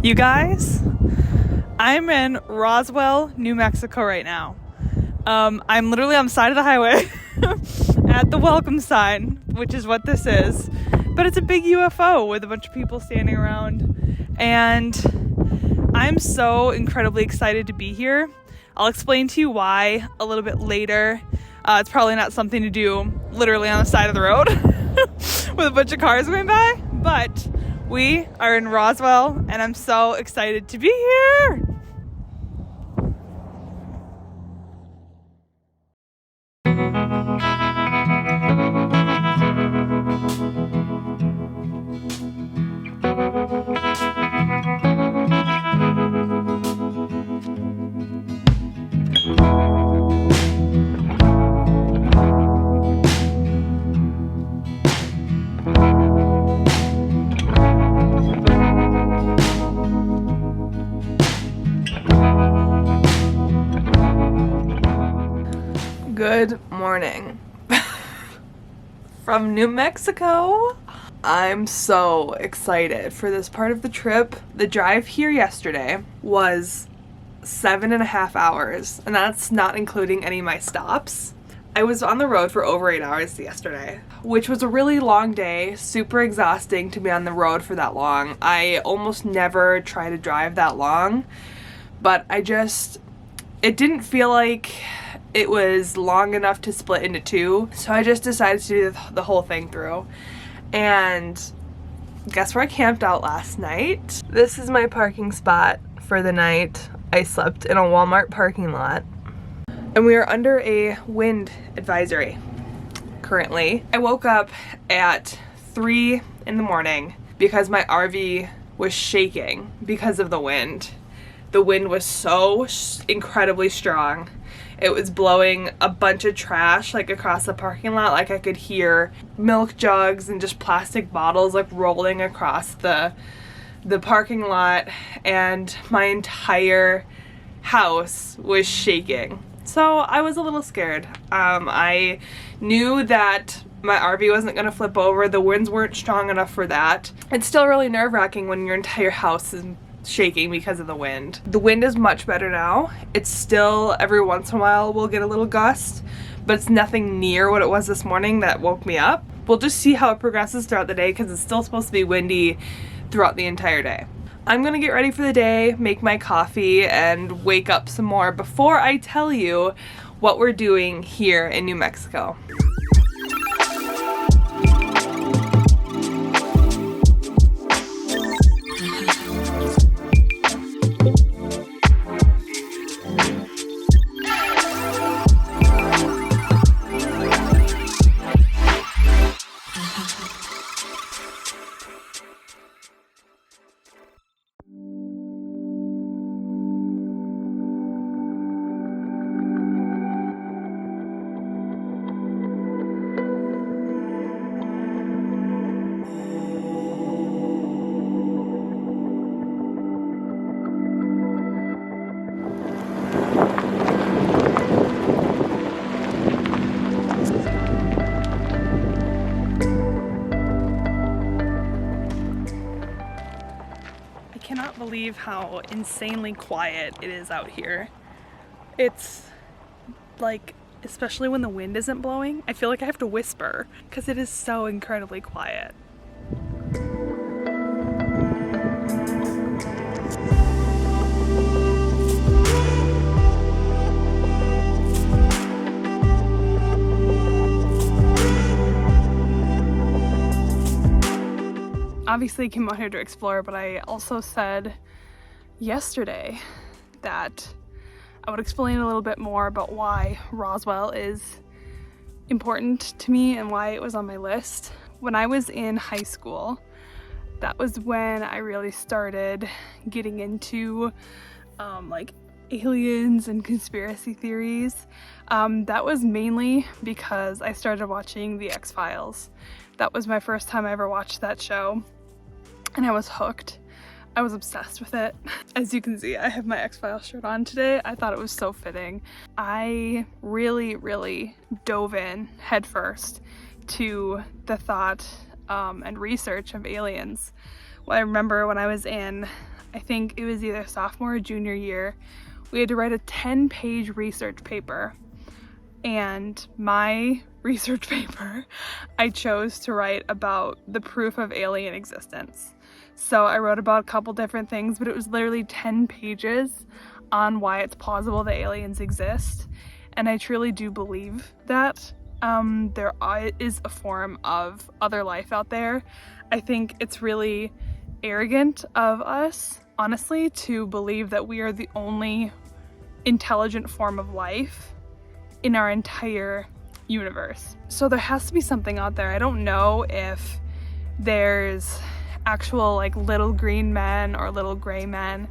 You guys, I'm in Roswell, New Mexico right now. I'm literally on the side of the highway at the welcome sign, which is what this is. But it's a big UFO with a bunch of people standing around. And I'm so incredibly excited to be here. I'll explain to you why a little bit later. It's probably not something to do literally on the side of the road with a bunch of cars going by, but we are in Roswell, and I'm so excited to be here. Good morning from New Mexico. I'm so excited for this part of the trip. The drive here yesterday was 7.5 hours, and that's not including any of my stops. I was on the road for over 8 hours yesterday, which was a really long day, super exhausting to be on the road for that long. I almost never try to drive that long, but it didn't feel like it was long enough to split into two, so I just decided to do the whole thing through. And guess where I camped out last night? This is my parking spot for the night. I slept in a Walmart parking lot, and we are under a wind advisory currently. I woke up at 3 in the morning because my RV was shaking because of the wind. The wind was so incredibly strong. It was blowing a bunch of trash like across the parking lot. Like I could hear milk jugs and just plastic bottles like rolling across the parking lot, and my entire house was shaking. So I was a little scared. I knew that my RV wasn't gonna flip over. The winds weren't strong enough for that. It's still really nerve-wracking when your entire house is shaking because of the wind. The wind is much better now. It's still every once in a while we'll get a little gust, but it's nothing near what it was this morning that woke me up. We'll just see how it progresses throughout the day because it's still supposed to be windy throughout the entire day. I'm gonna get ready for the day, make my coffee, and wake up some more before I tell you what we're doing here in New Mexico. Believe how insanely quiet it is out here. It's like, especially when the wind isn't blowing, I feel like I have to whisper because it is so incredibly quiet. Obviously came out here to explore, but I also said yesterday that I would explain a little bit more about why Roswell is important to me and why it was on my list. When I was in high school, that was when I really started getting into like aliens and conspiracy theories. That was mainly because I started watching The X-Files. That was my first time I ever watched that show, and I was hooked. I was obsessed with it. As you can see, I have my X-Files shirt on today. I thought it was so fitting. I really dove in headfirst to the thought and research of aliens. Well, I remember when I was in, I think it was either sophomore or junior year, we had to write a 10-page research paper. And my research paper, I chose to write about the proof of alien existence. So I wrote about a couple different things, but it was literally 10 pages on why it's plausible that aliens exist. And I truly do believe that there is a form of other life out there. I think it's really arrogant of us, honestly, to believe that we are the only intelligent form of life in our entire universe. So there has to be something out there. I don't know if there's actual like little green men or little gray men.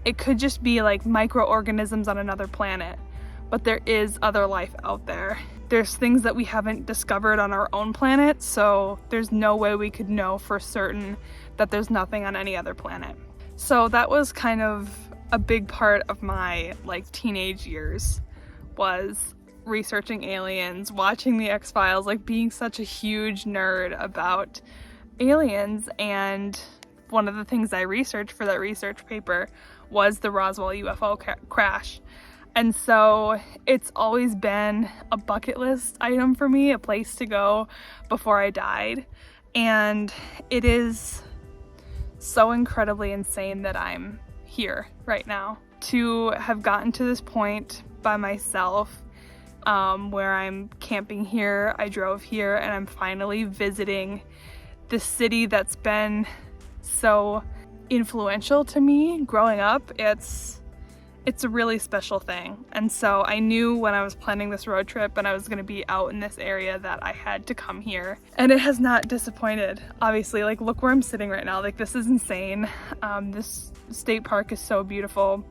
It could just be like microorganisms on another planet, but there is other life out there. There's things that we haven't discovered on our own planet, so there's no way we could know for certain that there's nothing on any other planet. So that was kind of a big part of my like teenage years, was researching aliens, watching the X-Files, like being such a huge nerd about aliens. And one of the things I researched for that research paper was the Roswell UFO crash. And so it's always been a bucket list item for me, a place to go before I died. And it is so incredibly insane that I'm here right now. To have gotten to this point by myself, where I'm camping here, I drove here, and I'm finally visiting the city that's been so influential to me growing up. It's a really special thing. And so I knew when I was planning this road trip and I was going to be out in this area that I had to come here. And it has not disappointed. Obviously, like, look where I'm sitting right now. Like, this is insane. This state park is so beautiful.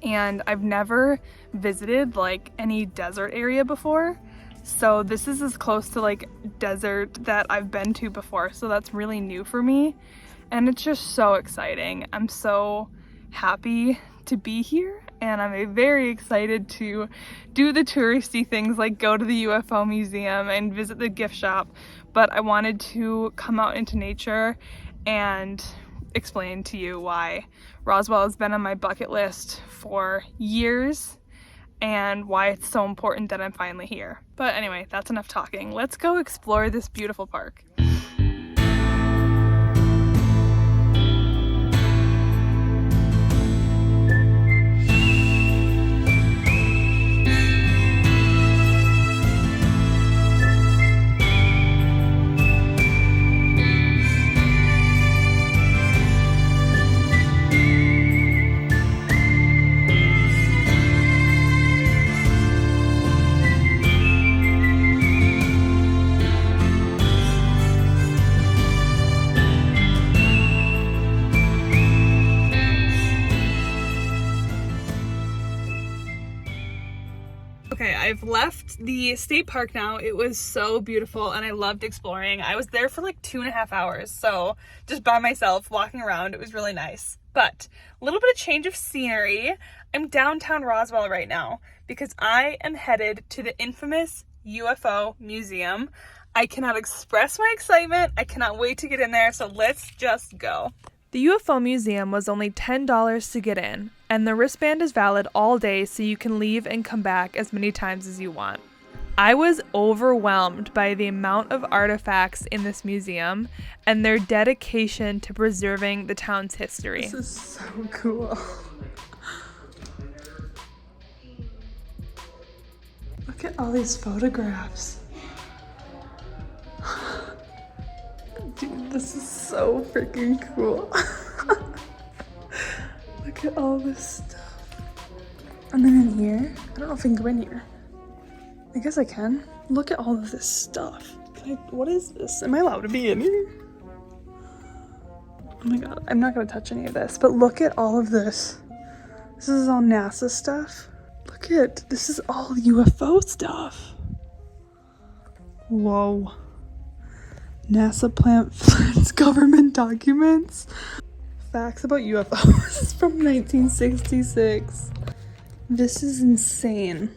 And I've never visited like any desert area before. So this is as close to like desert that I've been to before. So that's really new for me. And it's just so exciting. I'm so happy to be here, and I'm very excited to do the touristy things like go to the UFO museum and visit the gift shop. But I wanted to come out into nature and explain to you why Roswell has been on my bucket list for years and why it's so important that I'm finally here. But anyway, that's enough talking. Let's go explore this beautiful park. Okay, I've left the state park now. It was so beautiful and I loved exploring. I was there for like 2.5 hours, so just by myself walking around. It was really nice. But a little bit of change of scenery. I'm downtown Roswell right now because I am headed to the infamous UFO museum. I cannot express my excitement. I cannot wait to get in there, so let's just go. The UFO museum was only $10 to get in, and the wristband is valid all day, so you can leave and come back as many times as you want. I was overwhelmed by the amount of artifacts in this museum and their dedication to preserving the town's history. This is so cool. Look at all these photographs. Dude, this is so freaking cool. Look at all this stuff. And then in here, I don't know if I can go in here. I guess I can. Look at all of this stuff. What is this? Am I allowed to be in here? Oh my god, I'm not gonna touch any of this, but look at all of this. This is all NASA stuff. Look at, this is all UFO stuff. Whoa. NASA plans government documents. Facts about UFOs from 1966. This is insane.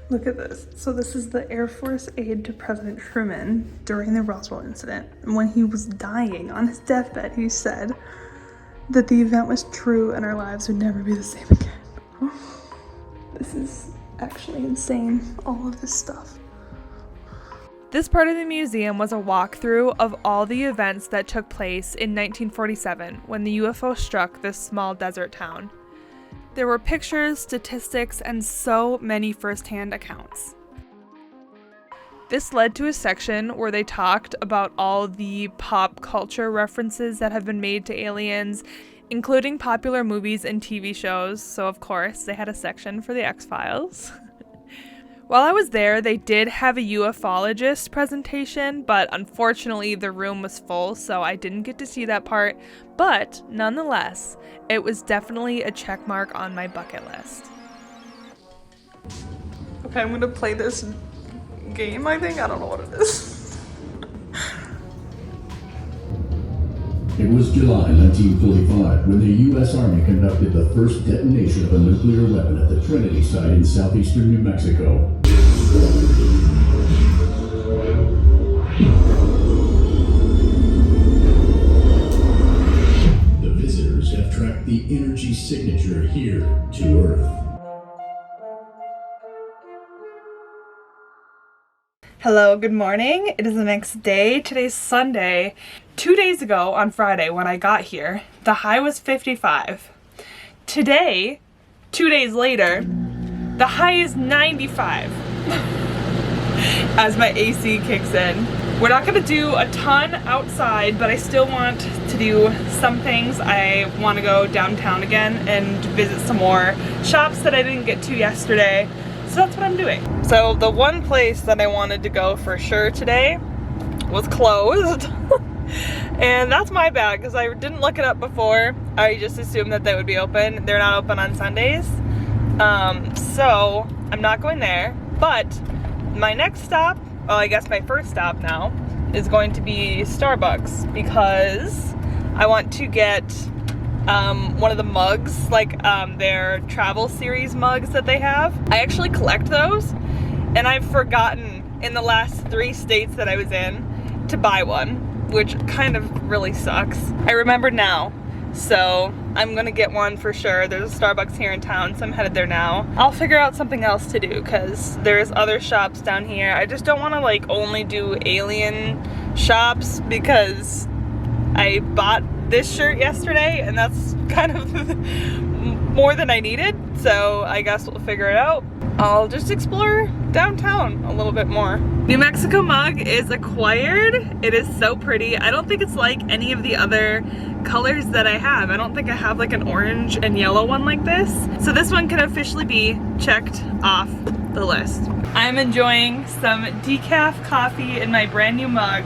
Look at this. So this is the Air Force aide to President Truman during the Roswell incident. And when he was dying on his deathbed, he said that the event was true and our lives would never be the same again. This is actually insane, all of this stuff. This part of the museum was a walkthrough of all the events that took place in 1947 when the UFO struck this small desert town. There were pictures, statistics, and so many first-hand accounts. This led to a section where they talked about all the pop culture references that have been made to aliens, including popular movies and TV shows, so of course they had a section for the X-Files. While I was there, they did have a ufologist presentation, but unfortunately the room was full, so I didn't get to see that part. But nonetheless, it was definitely a check mark on my bucket list. Okay, I'm gonna play this game, I think. I don't know what it is. It was July 1945 when the U.S. Army conducted the first detonation of a nuclear weapon at the Trinity site in southeastern New Mexico. The visitors have tracked the energy signature here to Earth. Hello, good morning. It is the next day. Today's Sunday. 2 days ago on Friday when I got here, the high was 55. Today, 2 days later, the high is 95 as my AC kicks in. We're not gonna do a ton outside, but I still want to do some things. I want to go downtown again and visit some more shops that I didn't get to yesterday. So that's what I'm doing. So the one place that I wanted to go for sure today was closed. And that's my bad because I didn't look it up before. I just assumed that they would be open. They're not open on Sundays. So I'm not going there. But my next stop, well, I guess my first stop now, is going to be Starbucks because I want to get one of the mugs, like their travel series mugs that they have. I actually collect those, and I've forgotten in the last 3 states that I was in to buy one, which kind of really sucks. I remember now, so I'm gonna get one for sure. There's a Starbucks here in town, so I'm headed there now. I'll figure out something else to do because there's other shops down here. I just don't want to like only do alien shops because I bought this shirt yesterday and that's kind of more than I needed, so I guess we'll figure it out. I'll just explore downtown a little bit more. New Mexico mug is acquired. It is so pretty. I don't think it's like any of the other colors that I have. I don't think I have like an orange and yellow one like this. So this one can officially be checked off the list. I'm enjoying some decaf coffee in my brand new mug.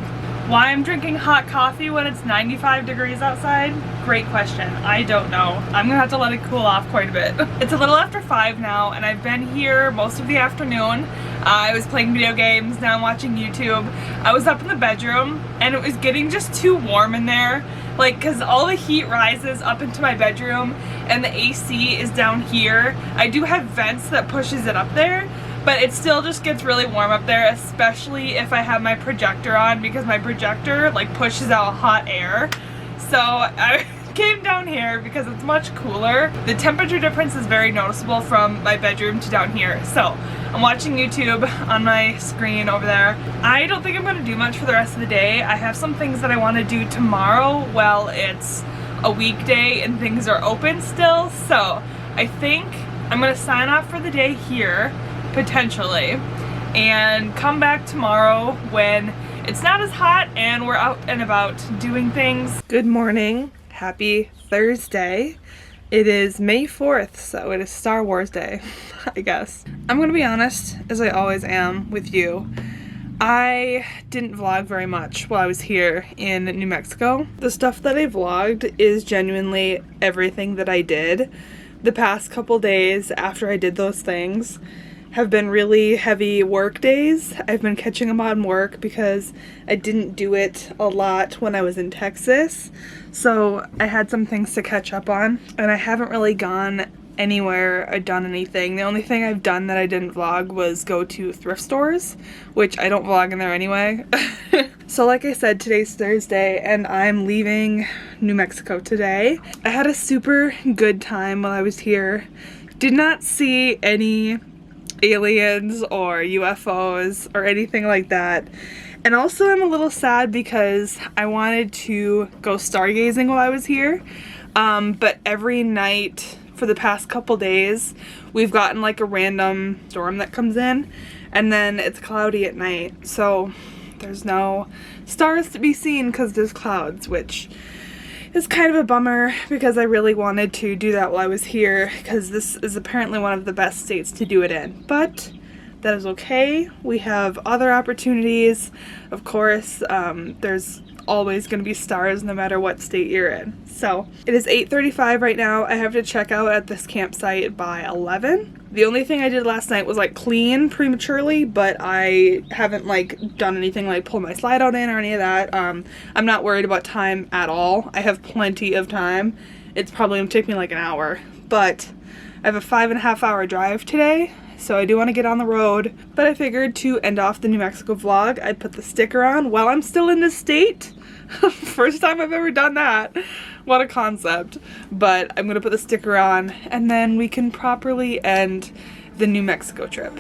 Why I'm drinking hot coffee when it's 95 degrees outside? Great question. I don't know. I'm gonna have to let it cool off quite a bit. It's a little after 5 now and I've been here most of the afternoon. I was playing video games, now I'm watching YouTube. I was up in the bedroom and it was getting just too warm in there. Like, cause all the heat rises up into my bedroom and the AC is down here. I do have vents that pushes it up there, but it still just gets really warm up there, especially if I have my projector on because my projector like pushes out hot air. So I came down here because it's much cooler. The temperature difference is very noticeable from my bedroom to down here. So I'm watching YouTube on my screen over there. I don't think I'm gonna do much for the rest of the day. I have some things that I wanna do tomorrow while it's a weekday and things are open still. So I think I'm gonna sign off for the day here, potentially, and come back tomorrow when it's not as hot and we're out and about doing things. Good morning. Happy Thursday. It is May 4th, so it is Star Wars Day, I guess. I'm gonna be honest, as I always am with you. I didn't vlog very much while I was here in New Mexico. The stuff that I vlogged is genuinely everything that I did. The past couple days after I did those things have been really heavy work days. I've been catching them on work because I didn't do it a lot when I was in Texas. So I had some things to catch up on, and I haven't really gone anywhere or done anything. The only thing I've done that I didn't vlog was go to thrift stores, which I don't vlog in there anyway. So like I said, today's Thursday and I'm leaving New Mexico today. I had a super good time while I was here. Did not see any aliens or UFOs or anything like that. And also I'm a little sad because I wanted to go stargazing while I was here, but every night for the past couple days we've gotten like a random storm that comes in, and then it's cloudy at night, so there's no stars to be seen because there's clouds, which is kind of a bummer because I really wanted to do that while I was here because this is apparently one of the best states to do it in. But that is okay. We have other opportunities. Of course, there's always going to be stars no matter what state you're in. So it is 8:35 right now. I have to check out at this campsite by 11. The only thing I did last night was like clean prematurely, but I haven't like done anything like pull my slide out in or any of that. I'm not worried about time at all. I have plenty of time. It's probably gonna take me like an hour, but I have a 5.5 hour drive today, so I do want to get on the road. But I figured to end off the New Mexico vlog, I'd put the sticker on while I'm still in this state. First time I've ever done that. What a concept. But I'm gonna put the sticker on and then we can properly end the New Mexico trip.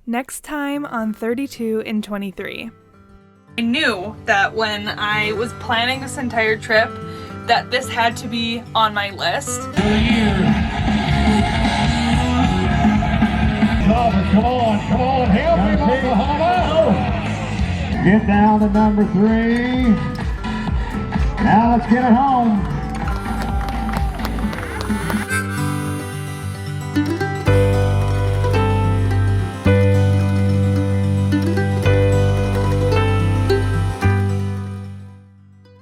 Next time on 32 in 23. I knew that when I was planning this entire trip that this had to be on my list. Come on, help me, Oklahoma! Get down to number 3. Now let's get it home.